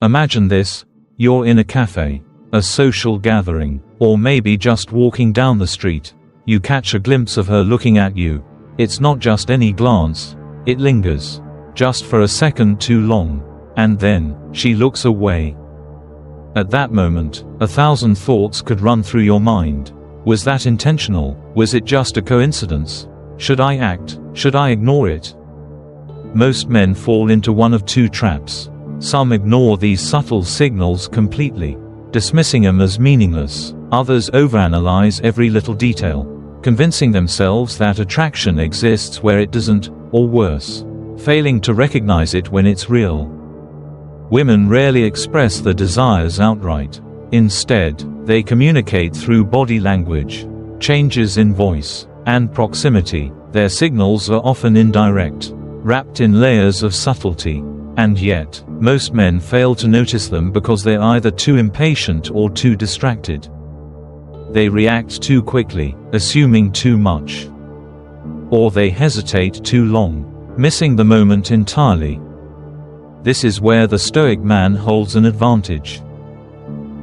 Imagine this: you're in a cafe, a social gathering, or maybe just walking down the street. You catch a glimpse of her looking at you. It's not just any glance, it lingers. Just for a second too long. And then, she looks away. At that moment, 1,000 thoughts could run through your mind. Was that intentional? Was it just a coincidence? Should I act? Should I ignore it? Most men fall into one of two traps. Some ignore these subtle signals completely, dismissing them as meaningless. Others overanalyze every little detail, convincing themselves that attraction exists where it doesn't, or worse, failing to recognize it when it's real. Women rarely express their desires outright. Instead, they communicate through body language, changes in voice, and proximity. Their signals are often indirect, wrapped in layers of subtlety. And yet, most men fail to notice them because they're either too impatient or too distracted. They react too quickly, assuming too much. Or they hesitate too long, missing the moment entirely. This is where the Stoic man holds an advantage.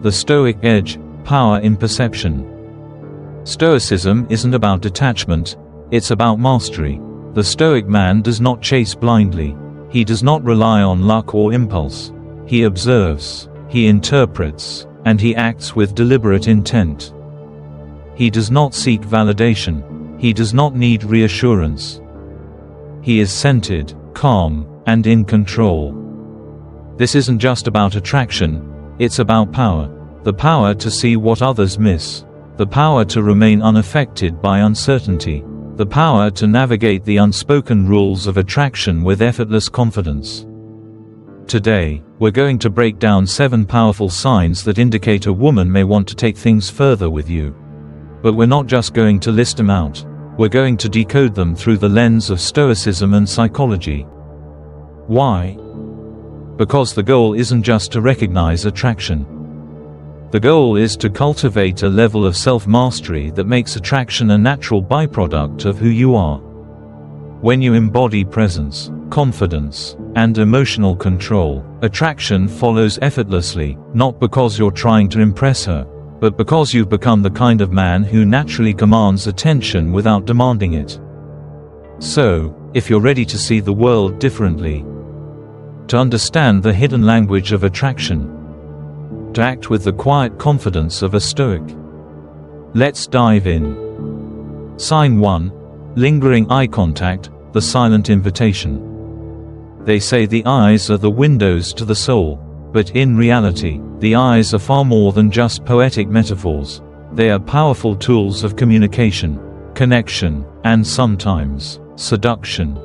The Stoic edge: power in perception. Stoicism isn't about detachment, it's about mastery. The Stoic man does not chase blindly. He does not rely on luck or impulse. He observes, he interprets, and he acts with deliberate intent. He does not seek validation. He does not need reassurance. He is centered, calm, and in control. This isn't just about attraction, it's about power. The power to see what others miss. The power to remain unaffected by uncertainty. The power to navigate the unspoken rules of attraction with effortless confidence. Today, we're going to break down 7 powerful signs that indicate a woman may want to take things further with you. But we're not just going to list them out. We're going to decode them through the lens of Stoicism and psychology. Why? Because the goal isn't just to recognize attraction. The goal is to cultivate a level of self-mastery that makes attraction a natural byproduct of who you are. When you embody presence, confidence, and emotional control, attraction follows effortlessly, not because you're trying to impress her, but because you've become the kind of man who naturally commands attention without demanding it. So, if you're ready to see the world differently, to understand the hidden language of attraction, to act with the quiet confidence of a Stoic, let's dive in. Sign 1. Lingering eye contact, the silent invitation. They say the eyes are the windows to the soul, but in reality, the eyes are far more than just poetic metaphors. They are powerful tools of communication, connection, and sometimes, seduction.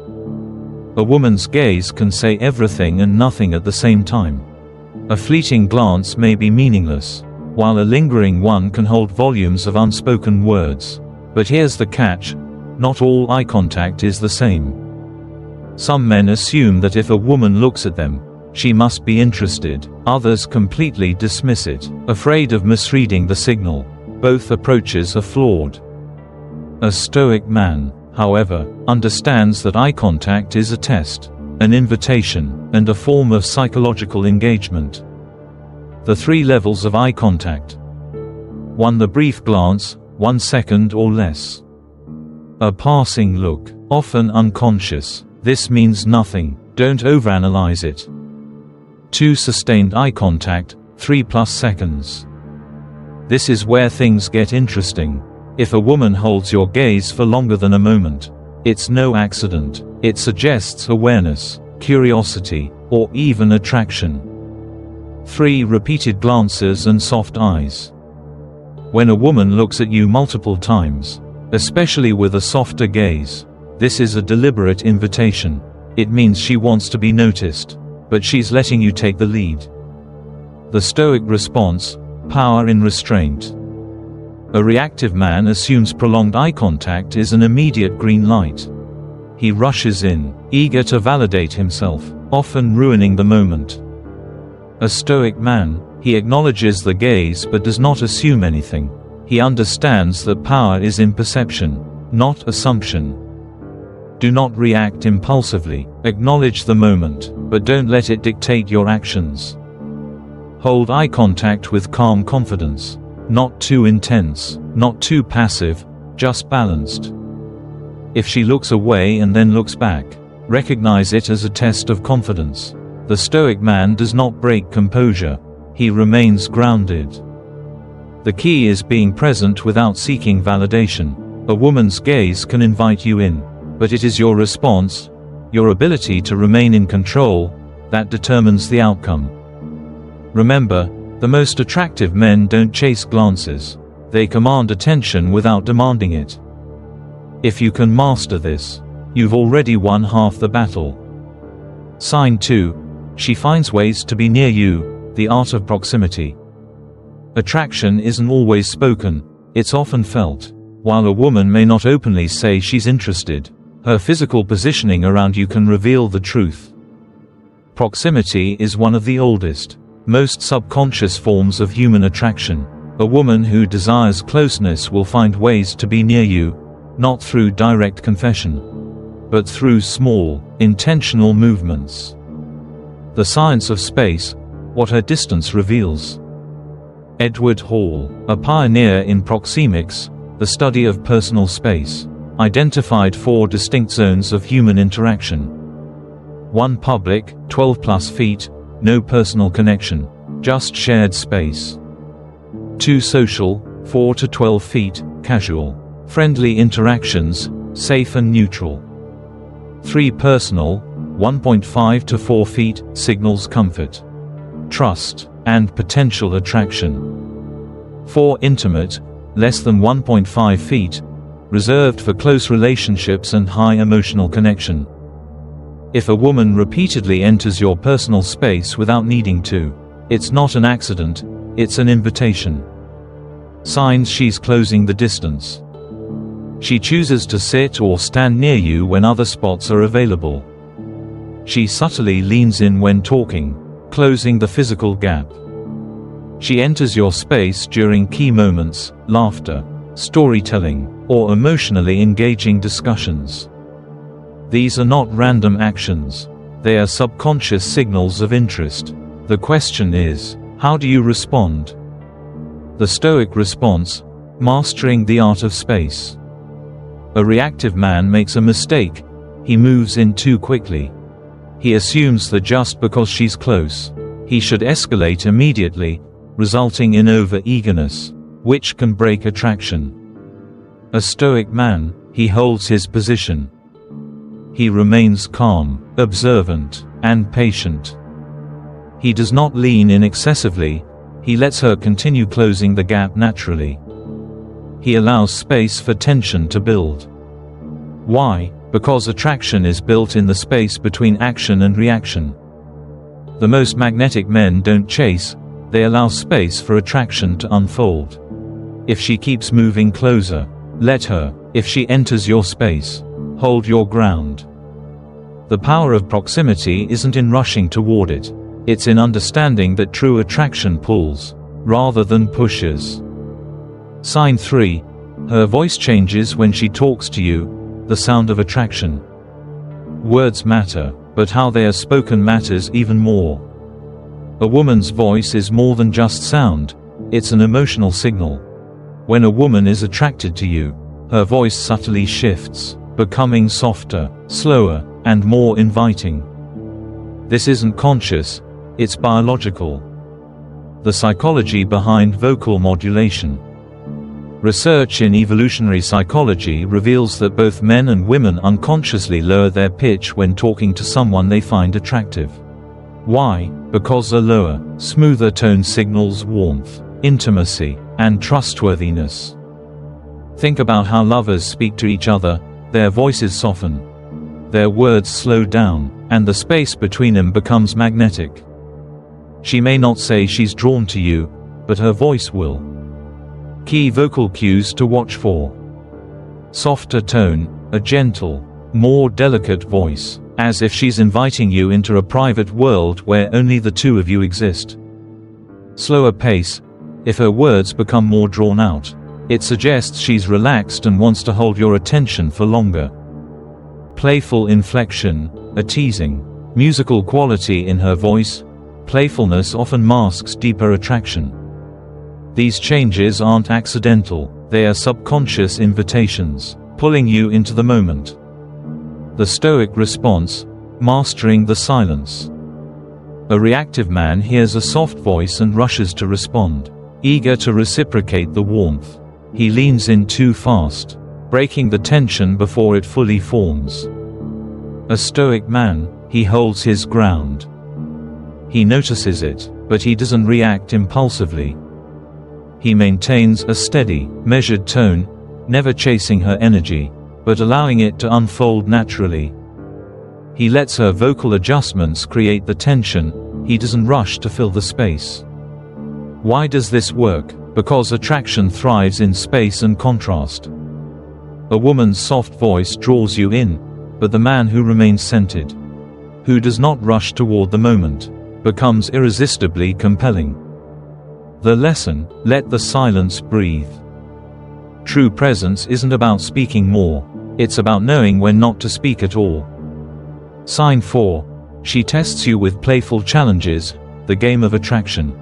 A woman's gaze can say everything and nothing at the same time. A fleeting glance may be meaningless, while a lingering one can hold volumes of unspoken words. But here's the catch: not all eye contact is the same. Some men assume that if a woman looks at them, she must be interested. Others completely dismiss it, afraid of misreading the signal. Both approaches are flawed. A Stoic man, however, understands that eye contact is a test, an invitation, and a form of psychological engagement. The 3 levels of eye contact. 1. The brief glance, 1 second or less. A passing look, often unconscious. This means nothing, don't overanalyze it. 2. Sustained eye contact, 3+ seconds. This is where things get interesting. If a woman holds your gaze for longer than a moment, it's no accident. It suggests awareness, curiosity, or even attraction. 3. Repeated glances and soft eyes. When a woman looks at you multiple times, especially with a softer gaze, this is a deliberate invitation. It means she wants to be noticed, but she's letting you take the lead. The Stoic response: power in restraint. A reactive man assumes prolonged eye contact is an immediate green light. He rushes in, eager to validate himself, often ruining the moment. A Stoic man, he acknowledges the gaze but does not assume anything. He understands that power is in perception, not assumption. Do not react impulsively. Acknowledge the moment, but don't let it dictate your actions. Hold eye contact with calm confidence. Not too intense, not too passive, just balanced. If she looks away and then looks back, recognize it as a test of confidence. The Stoic man does not break composure. He remains grounded. The key is being present without seeking validation. A woman's gaze can invite you in, but it is your response, your ability to remain in control, that determines the outcome. Remember, the most attractive men don't chase glances. They command attention without demanding it. If you can master this, you've already won half the battle. Sign 2. She finds ways to be near you, the art of proximity. Attraction isn't always spoken, it's often felt. While a woman may not openly say she's interested, her physical positioning around you can reveal the truth. Proximity is one of the oldest, most subconscious forms of human attraction. A woman who desires closeness will find ways to be near you, not through direct confession, but through small, intentional movements. The science of space, what her distance reveals. Edward Hall, a pioneer in proxemics, the study of personal space, identified 4 distinct zones of human interaction. 1 public, 12+ feet, no personal connection, just shared space. 2 social, 4 to 12 feet, casual, friendly interactions, safe and neutral. 3 personal, 1.5 to 4 feet, signals comfort, trust, and potential attraction. 4 intimate, less than 1.5 feet, reserved for close relationships and high emotional connection. If a woman repeatedly enters your personal space without needing to, it's not an accident, it's an invitation. Signs she's closing the distance. She chooses to sit or stand near you when other spots are available. She subtly leans in when talking, closing the physical gap. She enters your space during key moments, laughter, storytelling, or emotionally engaging discussions. These are not random actions. They are subconscious signals of interest. The question is, how do you respond? The Stoic response: mastering the art of space. A reactive man makes a mistake. He moves in too quickly. He assumes that just because she's close, he should escalate immediately, resulting in over-eagerness, which can break attraction. A Stoic man, he holds his position. He remains calm, observant, and patient. He does not lean in excessively, he lets her continue closing the gap naturally. He allows space for tension to build. Why? Because attraction is built in the space between action and reaction. The most magnetic men don't chase, they allow space for attraction to unfold. If she keeps moving closer, let her. If she enters your space, hold your ground. The power of proximity isn't in rushing toward it. It's in understanding that true attraction pulls, rather than pushes. Sign 3. Her voice changes when she talks to you, the sound of attraction. Words matter, but how they are spoken matters even more. A woman's voice is more than just sound, it's an emotional signal. When a woman is attracted to you, her voice subtly shifts, becoming softer, slower, and more inviting. This isn't conscious, it's biological. The psychology behind vocal modulation. Research in evolutionary psychology reveals that both men and women unconsciously lower their pitch when talking to someone they find attractive. Why? Because a lower, smoother tone signals warmth, intimacy, and trustworthiness. Think about how lovers speak to each other. Their voices soften, their words slow down, and the space between them becomes magnetic. She may not say she's drawn to you, but her voice will. Key vocal cues to watch for. Softer tone, a gentle, more delicate voice, as if she's inviting you into a private world where only the two of you exist. Slower pace, if her words become more drawn out, it suggests she's relaxed and wants to hold your attention for longer. Playful inflection, a teasing, musical quality in her voice, Playfulness often masks deeper attraction. These changes aren't accidental, they are subconscious invitations, pulling you into the moment. The Stoic response: mastering the silence. A reactive man hears a soft voice and rushes to respond, eager to reciprocate the warmth. He leans in too fast, breaking the tension before it fully forms. A Stoic man, he holds his ground. He notices it, but he doesn't react impulsively. He maintains a steady, measured tone, never chasing her energy, but allowing it to unfold naturally. He lets her vocal adjustments create the tension, he doesn't rush to fill the space. Why does this work? Because attraction thrives in space and contrast. A woman's soft voice draws you in, but the man who remains centered, who does not rush toward the moment, becomes irresistibly compelling. The lesson: let the silence breathe. True presence isn't about speaking more, it's about knowing when not to speak at all. Sign 4. She tests you with playful challenges, the game of attraction.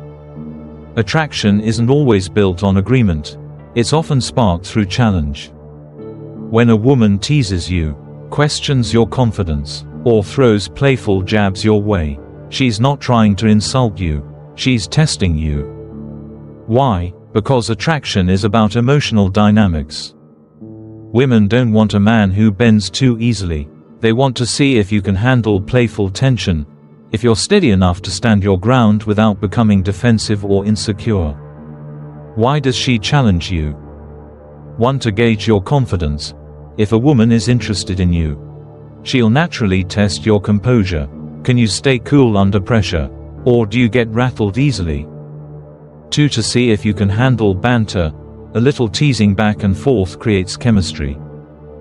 Attraction isn't always built on agreement, it's often sparked through challenge. When a woman teases you, questions your confidence, or throws playful jabs your way, she's not trying to insult you, she's testing you. Why? Because attraction is about emotional dynamics. Women don't want a man who bends too easily. They want to see if you can handle playful tension, if you're steady enough to stand your ground without becoming defensive or insecure. Why does she challenge you? 1. To gauge your confidence. If a woman is interested in you, she'll naturally test your composure. Can you stay cool under pressure? Or do you get rattled easily? 2. To see if you can handle banter. A little teasing back and forth creates chemistry.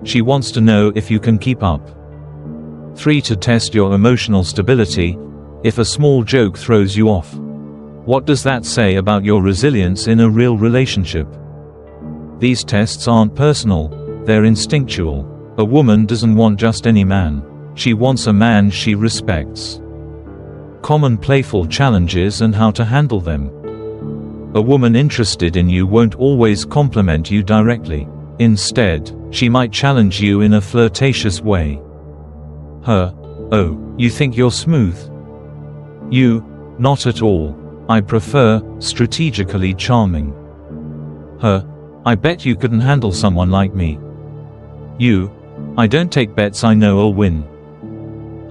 She wants to know if you can keep up. 3. To test your emotional stability. If a small joke throws you off, what does that say about your resilience in a real relationship? These tests aren't personal, they're instinctual. A woman doesn't want just any man. She wants a man she respects. Common playful challenges and how to handle them. A woman interested in you won't always compliment you directly. Instead, she might challenge you in a flirtatious way. Her: oh, you think you're smooth? You: not at all. I prefer strategically charming. Her: I bet you couldn't handle someone like me. You: I don't take bets I know I'll win.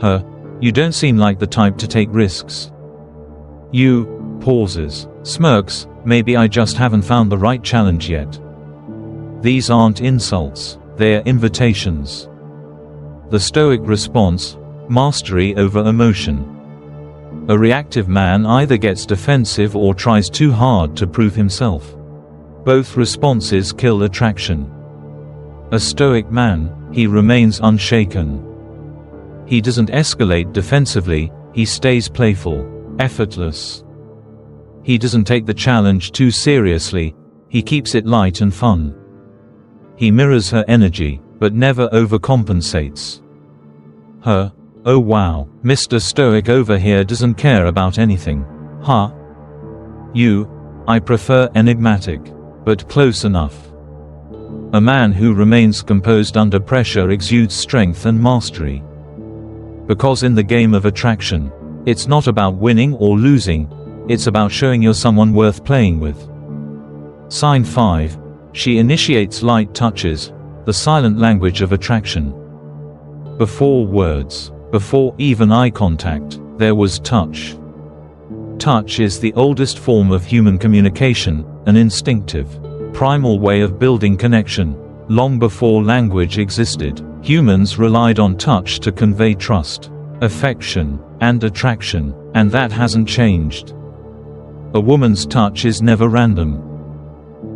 Her: you don't seem like the type to take risks. You: pauses, smirks, maybe I just haven't found the right challenge yet. These aren't insults, they're invitations. The Stoic response: mastery over emotion. A reactive man either gets defensive or tries too hard to prove himself. Both responses kill attraction. A Stoic man, he remains unshaken. He doesn't escalate defensively, he stays playful, effortless. He doesn't take the challenge too seriously, he keeps it light and fun. He mirrors her energy, but never overcompensates. Her: oh wow, Mr. Stoic over here doesn't care about anything. Huh? You: I prefer enigmatic, but close enough. A man who remains composed under pressure exudes strength and mastery. Because in the game of attraction, it's not about winning or losing, it's about showing you're someone worth playing with. Sign 5. She initiates light touches, the silent language of attraction. Before words, before even eye contact, there was touch. Touch is the oldest form of human communication, an instinctive, primal way of building connection. Long before language existed, humans relied on touch to convey trust, affection, and attraction, and that hasn't changed. A woman's touch is never random.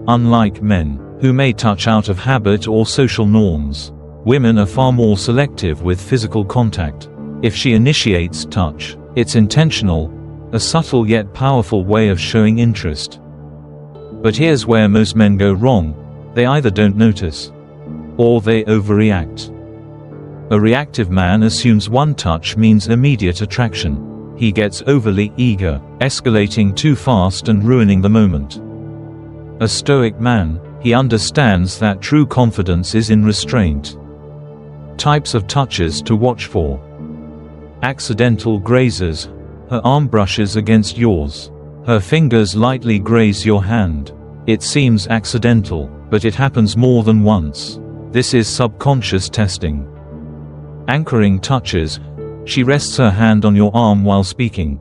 Unlike men, who may touch out of habit or social norms, women are far more selective with physical contact. If she initiates touch, it's intentional, a subtle yet powerful way of showing interest. But here's where most men go wrong: they either don't notice, or they overreact. A reactive man assumes one touch means immediate attraction. He gets overly eager, escalating too fast and ruining the moment. A Stoic man, he understands that true confidence is in restraint. Types of touches to watch for. Accidental grazes. Her arm brushes against yours. Her fingers lightly graze your hand. It seems accidental, but it happens more than once. This is subconscious testing. Anchoring touches. She rests her hand on your arm while speaking.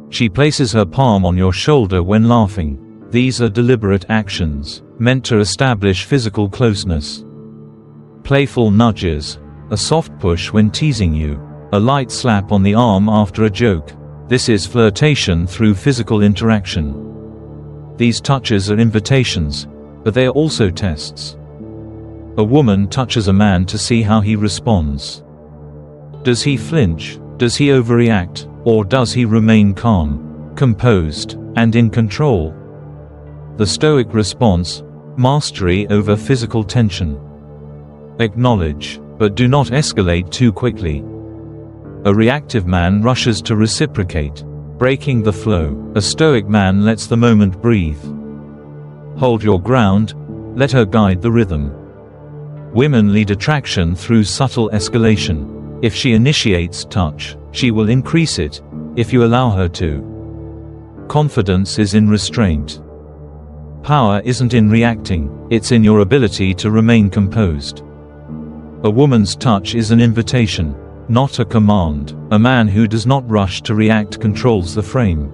She places her palm on your shoulder when laughing. These are deliberate actions, meant to establish physical closeness. Playful nudges. A soft push when teasing you. A light slap on the arm after a joke. This is flirtation through physical interaction. These touches are invitations, but they are also tests. A woman touches a man to see how he responds. Does he flinch? Does he overreact? Or does he remain calm, composed, and in control? The Stoic response: mastery over physical tension. Acknowledge, but do not escalate too quickly. A reactive man rushes to reciprocate, breaking the flow. A Stoic man lets the moment breathe. Hold your ground, let her guide the rhythm. Women lead attraction through subtle escalation. If she initiates touch, she will increase it, if you allow her to. Confidence is in restraint. Power isn't in reacting, it's in your ability to remain composed. A woman's touch is an invitation, not a command. A man who does not rush to react controls the frame.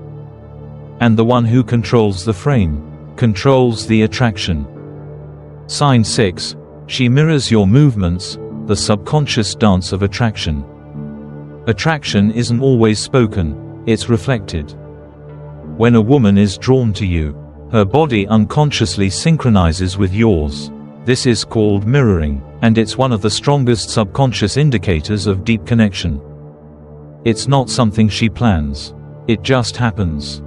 And the one who controls the frame controls the attraction. Sign 6. She mirrors your movements, the subconscious dance of attraction. Attraction isn't always spoken, it's reflected. When a woman is drawn to you, her body unconsciously synchronizes with yours. This is called mirroring, and it's one of the strongest subconscious indicators of deep connection. It's not something she plans. It just happens.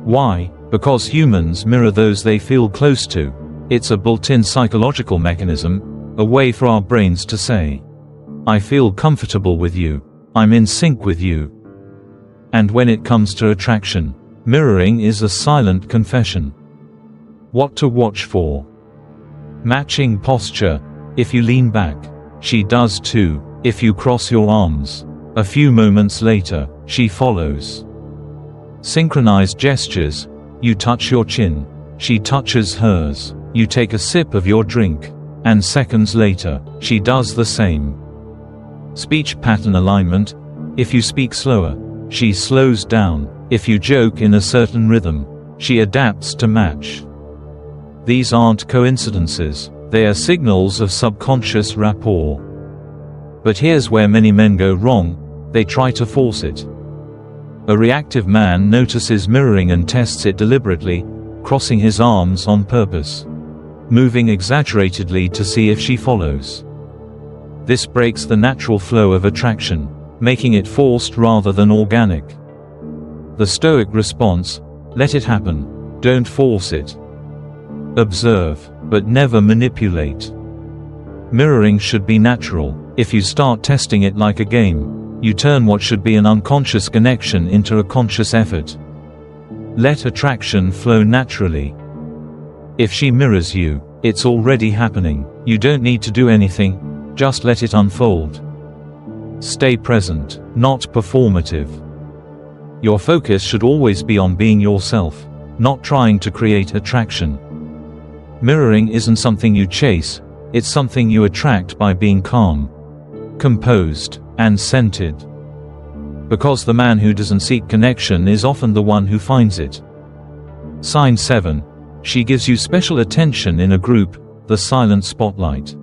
Why? Because humans mirror those they feel close to. It's a built-in psychological mechanism, a way for our brains to say, I feel comfortable with you, I'm in sync with you. And when it comes to attraction, mirroring is a silent confession. What to watch for? Matching posture. If you lean back, she does too. If you cross your arms, a few moments later, she follows. Synchronized gestures. You touch your chin, she touches hers. You take a sip of your drink, and seconds later, she does the same. Speech pattern alignment. If you speak slower, she slows down. If you joke in a certain rhythm, she adapts to match. These aren't coincidences, they are signals of subconscious rapport. But here's where many men go wrong: they try to force it. A reactive man notices mirroring and tests it deliberately, crossing his arms on purpose, moving exaggeratedly to see if she follows. This breaks the natural flow of attraction, making it forced rather than organic. The Stoic response: let it happen, don't force it. Observe, but never manipulate. Mirroring should be natural. If you start testing it like a game, you turn what should be an unconscious connection into a conscious effort. Let attraction flow naturally. If she mirrors you, it's already happening. You don't need to do anything, just let it unfold. Stay present, not performative. Your focus should always be on being yourself, not trying to create attraction. Mirroring isn't something you chase, it's something you attract by being calm, composed, and centered. Because the man who doesn't seek connection is often the one who finds it. Sign 7. She gives you special attention in a group, the silent spotlight.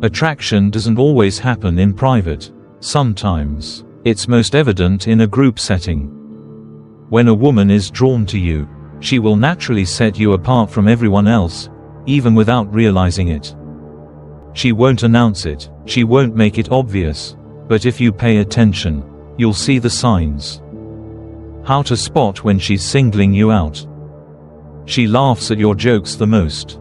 Attraction doesn't always happen in private. Sometimes, it's most evident in a group setting. When a woman is drawn to you, she will naturally set you apart from everyone else, even without realizing it. She won't announce it, she won't make it obvious, but if you pay attention, you'll see the signs. How to spot when she's singling you out. She laughs at your jokes the most.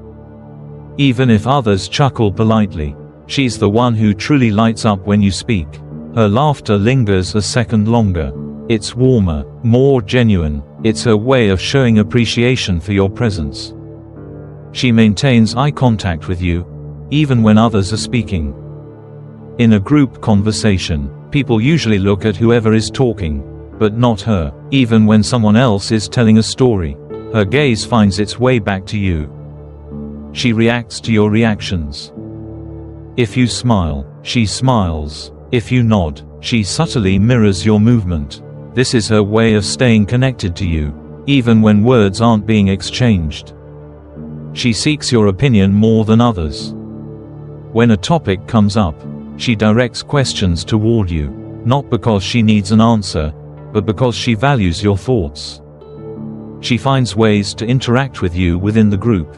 Even if others chuckle politely, she's the one who truly lights up when you speak. Her laughter lingers a second longer. It's warmer, more genuine. It's her way of showing appreciation for your presence. She maintains eye contact with you, even when others are speaking. In a group conversation, people usually look at whoever is talking, but not her. Even when someone else is telling a story, her gaze finds its way back to you. She reacts to your reactions. If you smile, she smiles. If you nod, she subtly mirrors your movement. This is her way of staying connected to you, even when words aren't being exchanged. She seeks your opinion more than others. When a topic comes up, she directs questions toward you, not because she needs an answer, but because she values your thoughts. She finds ways to interact with you within the group.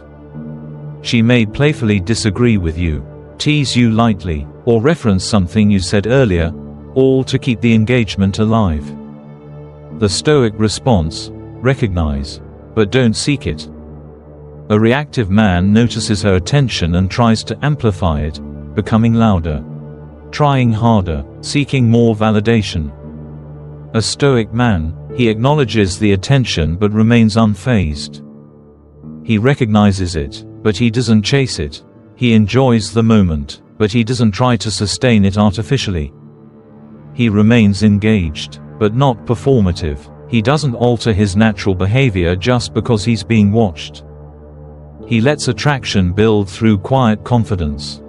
She may playfully disagree with you, tease you lightly, or reference something you said earlier, all to keep the engagement alive. The Stoic response: recognize, but don't seek it. A reactive man notices her attention and tries to amplify it, becoming louder, trying harder, seeking more validation. A Stoic man, he acknowledges the attention but remains unfazed. He recognizes it, but he doesn't chase it. He enjoys the moment, but he doesn't try to sustain it artificially. He remains engaged, but not performative. He doesn't alter his natural behavior just because he's being watched. He lets attraction build through quiet confidence.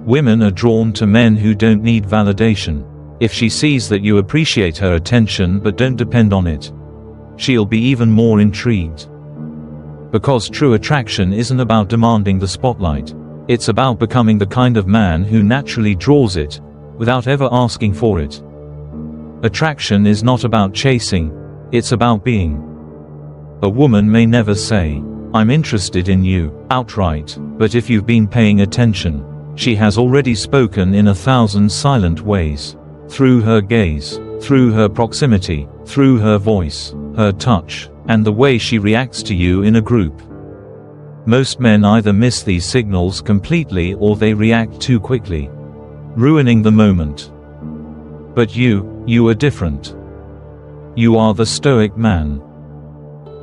Women are drawn to men who don't need validation. If she sees that you appreciate her attention but don't depend on it, she'll be even more intrigued. Because true attraction isn't about demanding the spotlight. It's about becoming the kind of man who naturally draws it, without ever asking for it. Attraction is not about chasing, it's about being. A woman may never say, "I'm interested in you," outright, but if you've been paying attention, she has already spoken in 1,000 silent ways. Through her gaze, through her proximity, through her voice, her touch, and the way she reacts to you in a group. Most men either miss these signals completely or they react too quickly, ruining the moment. But you are different. You are the Stoic man.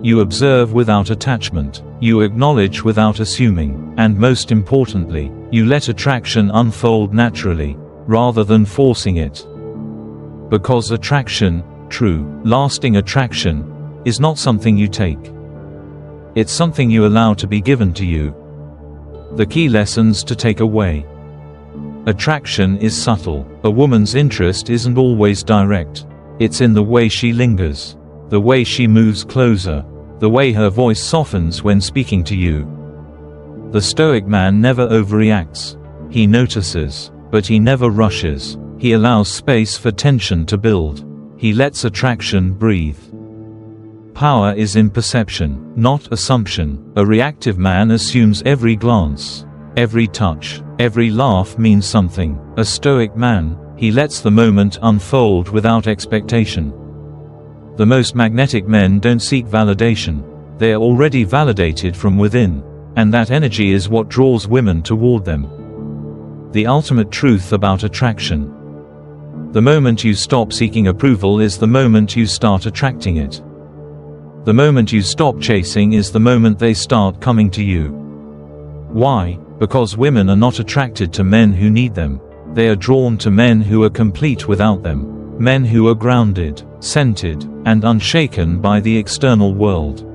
You observe without attachment, you acknowledge without assuming, and most importantly, you let attraction unfold naturally, rather than forcing it. Because attraction, true, lasting attraction, is not something you take. It's something you allow to be given to you. The key lessons to take away. Attraction is subtle. A woman's interest isn't always direct. It's in the way she lingers, the way she moves closer, the way her voice softens when speaking to you. The Stoic man never overreacts. He notices, but he never rushes. He allows space for tension to build. He lets attraction breathe. Power is in perception, not assumption. A reactive man assumes every glance, every touch, every laugh means something. A Stoic man, he lets the moment unfold without expectation. The most magnetic men don't seek validation. They are already validated from within, and that energy is what draws women toward them. The ultimate truth about attraction. The moment you stop seeking approval is the moment you start attracting it. The moment you stop chasing is the moment they start coming to you. Why? Because women are not attracted to men who need them. They are drawn to men who are complete without them. Men who are grounded, centered, and unshaken by the external world.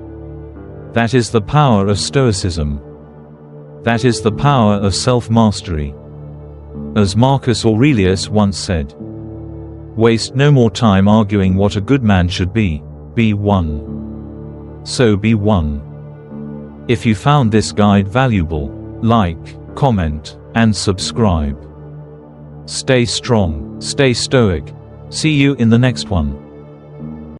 That is the power of Stoicism. That is the power of self-mastery. As Marcus Aurelius once said, "Waste no more time arguing what a good man should be one. So be one." If you found this guide valuable, like, comment, and subscribe. Stay strong, stay stoic. See you in the next one.